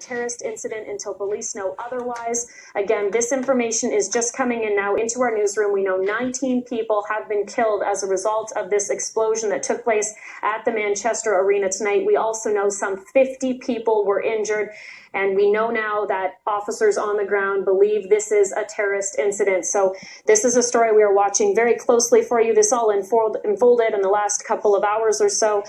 terrorist incident until police know otherwise. Again, this information is just coming in now into our newsroom. We know 19 people have been killed as a result of this explosion that took place at the Manchester Arena tonight. We also know some 50 people were injured. And we know now that officers on the ground believe this is a terrorist incident. So this is a story we are watching very closely for you. This all unfolded in the last couple of hours or so.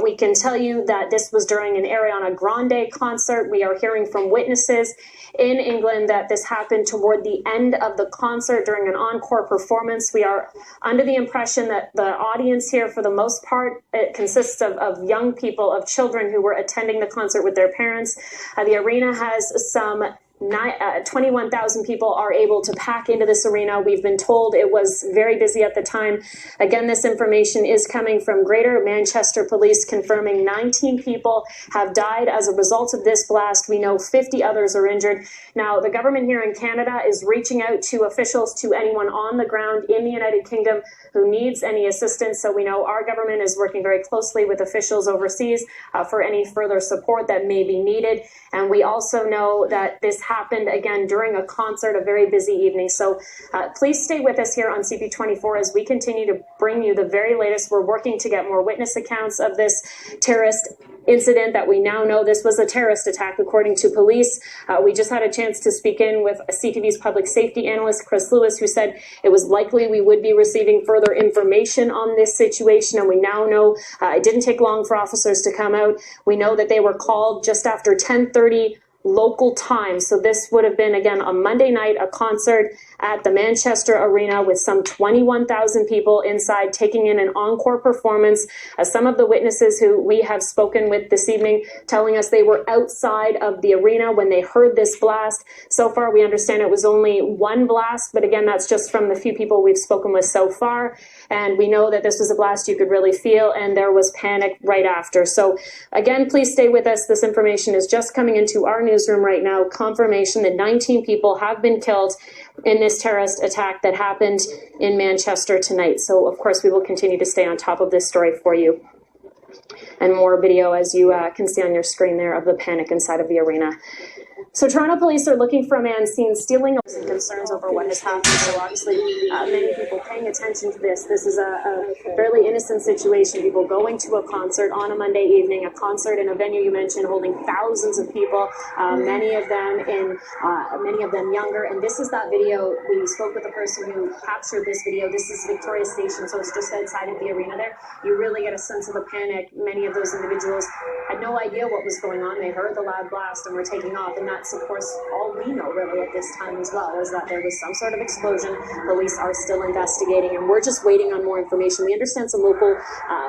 We can tell you that this was during an Ariana Grande concert. We are hearing from witnesses in England that this happened toward the end of the concert during an encore performance. We are under the impression that the audience here, for the most part, it consists of young people, of children who were attending the concert with their parents. The arena has some 21,000 people are able to pack into this arena. We've been told it was very busy at the time. Again, this information is coming from Greater Manchester Police, confirming 19 people have died as a result of this blast. We know 50 others are injured. Now, the government here in Canada is reaching out to officials, to anyone on the ground in the United Kingdom who needs any assistance. So we know our government is working very closely with officials overseas for any further support that may be needed. And we also know that this happened again during a concert, a very busy evening. So please stay with us here on CP24 as we continue to bring you the very latest. We're working to get more witness accounts of this terrorist incident that we now know this was a terrorist attack, according to police. We just had a chance to speak in with CTV's public safety analyst, Chris Lewis, who said it was likely we would be receiving further information on this situation. And we now know it didn't take long for officers to come out. We know that they were called just after 10:30 local time. So this would have been, again, a Monday night, a concert at the Manchester Arena with some 21,000 people inside taking in an encore performance. Some of the witnesses who we have spoken with this evening telling us they were outside of the arena when they heard this blast. So far, we understand it was only one blast, but again, that's just from the few people we've spoken with so far. And we know that this was a blast you could really feel, and there was panic right after. So again, please stay with us. This information is just coming into our newsroom right now. Confirmation that 19 people have been killed in this terrorist attack that happened in Manchester tonight. So of course, we will continue to stay on top of this story for you. And more video, as you can see on your screen there, of the panic inside of the arena. So Toronto police are looking for a man seen stealing and concerns over what has happened. So obviously many people paying attention to this. This is a fairly innocent situation. People going to a concert on a Monday evening, a concert in a venue you mentioned holding thousands of people, many of them younger. And this is that video. We spoke with the person who captured this video. This is Victoria Station, so it's just outside of the arena there. You really get a sense of the panic. Many of those individuals had no idea what was going on. They heard the loud blast and were taking off. And that's, of course, all we know really at this time as well, is that there was some sort of explosion. Police are still investigating, and we're just waiting on more information. We understand some local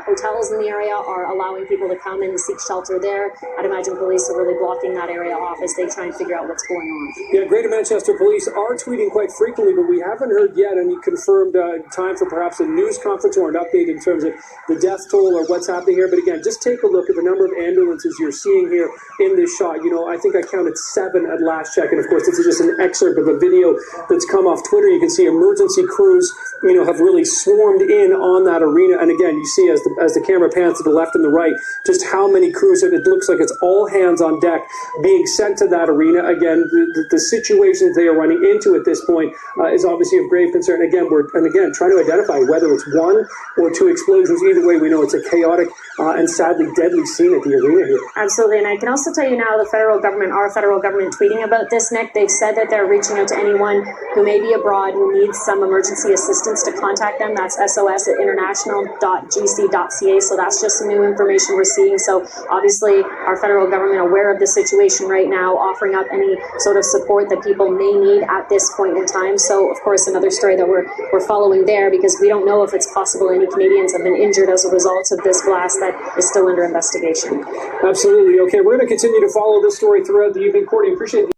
hotels in the area are allowing people to come and seek shelter there. I'd imagine police are really blocking that area off as they try and figure out what's going on. Yeah, Greater Manchester Police are tweeting quite frequently, but we haven't heard yet any confirmed time for perhaps a news conference or an update in terms of the death toll or what's happening here. But again, just take a look at the number of ambulances you're seeing here in this shot. You know, I think I counted 7 at last check, and of course this is just an excerpt of a video that's come off Twitter. You can see emergency crews, you know, have really swarmed in on that arena. And again, you see as the camera pans to the left and the right, just how many crews. It looks like it's all hands on deck being sent to that arena. Again, the situations they are running into at this point is obviously of grave concern. Again, we're trying to identify whether it's 1 or 2 explosions. Either way, we know it's a chaotic and sadly deadly scene at the arena here. Absolutely, and I can also tell you now our federal government tweeting about this, Nick. They've said that they're reaching out to anyone who may be abroad who needs some emergency assistance to contact them. That's sos@international.gc.ca. So that's just some new information we're seeing. So obviously our federal government aware of the situation right now, offering up any sort of support that people may need at this point in time. So of course another story that we're following there, because we don't know if it's possible any Canadians have been injured as a result of this blast that is still under investigation. Absolutely. Okay, we're going to continue to follow this story throughout the evening. Courtney, appreciate the